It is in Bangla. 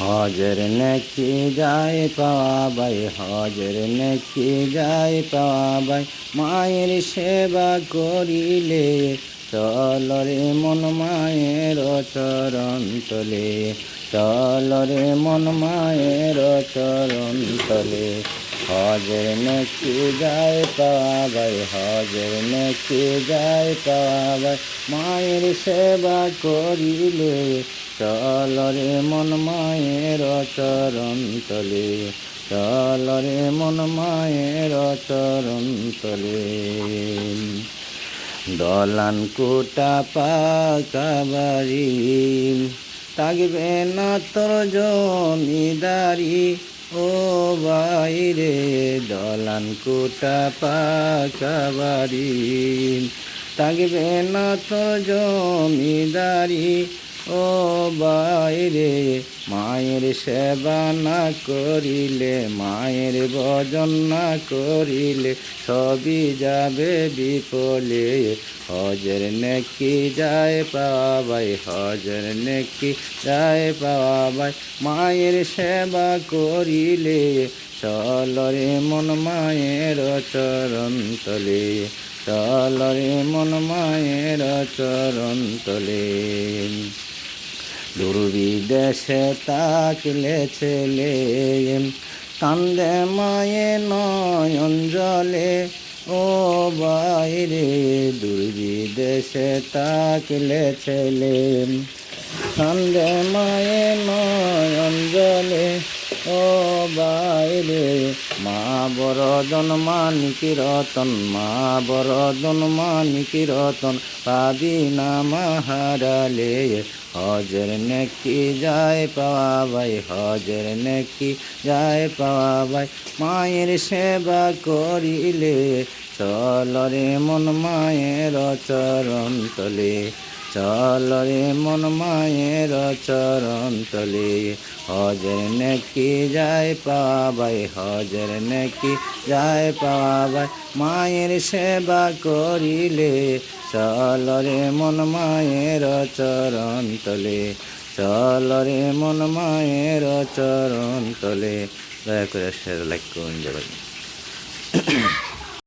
হজের নেকি যায় পাওয়া বাই, হজের নেকি যায় পাওয়া বাই। মায়ের সেবা করিলে চল রে মন মায়ের চরণ তলে, চল রে মন মায়ের চরণ তলে। হজের নেকি যায় পাওয়া বাই, হজের নেকি যায় পাওয়া বাই। মায়ের সেবা করিলে চল রে মন মায়ের চরণ তলে, চল রে মন মায়ের চরণ তলে। দলান কোটা পাকা বাড়ি থাকবে না তোর জমিদারি ও বাইরে। দলান কোটা পাকা বাড়ি থাকবে না তোর জমিদারি ও বাইরে। মায়ের সেবা না করিলে, মায়ের ভজন না করিলে সবই যাবে বিফলে। হজের নেকি যায় পাওয়া বাই, হজের নেকি যায় পাওয়া বাই। মায়ের সেবা করিলে চল রে মন মায়ের চরণ তলে, চল রে মন মায়ের চরণ তলে। দূরবিদেশে তাকলে ছেলে কান্দে মায়ে নয়ন জলে ও বাইরে। দূরবিদেশে তাকলে ছেলে কান্দে মায়ে নয়ন জলে ও বাইরে। মা বরদন মানিকি রতন, মা বরদন মানিকি রতন পাবি না মাহারালে। হজের নেকি যায় পাওয়া বাই, হজের নেকি যায় পাওয়া বাই। মায়ের সেবা করিলে চল রে মন মায়ের চরণ তলে, চল রে মন মায়ের চরণ তলে। হজের নেকি যায় পাওয়া বাই, হজের নেকি যায় পাওয়া বাই। মায়ের সেবা করিলে চল রে মন মায়ের চরণ তলে, চল রে মন মায়ের চরণ তলে। দয়া করে শেয়ার লাইক করুন।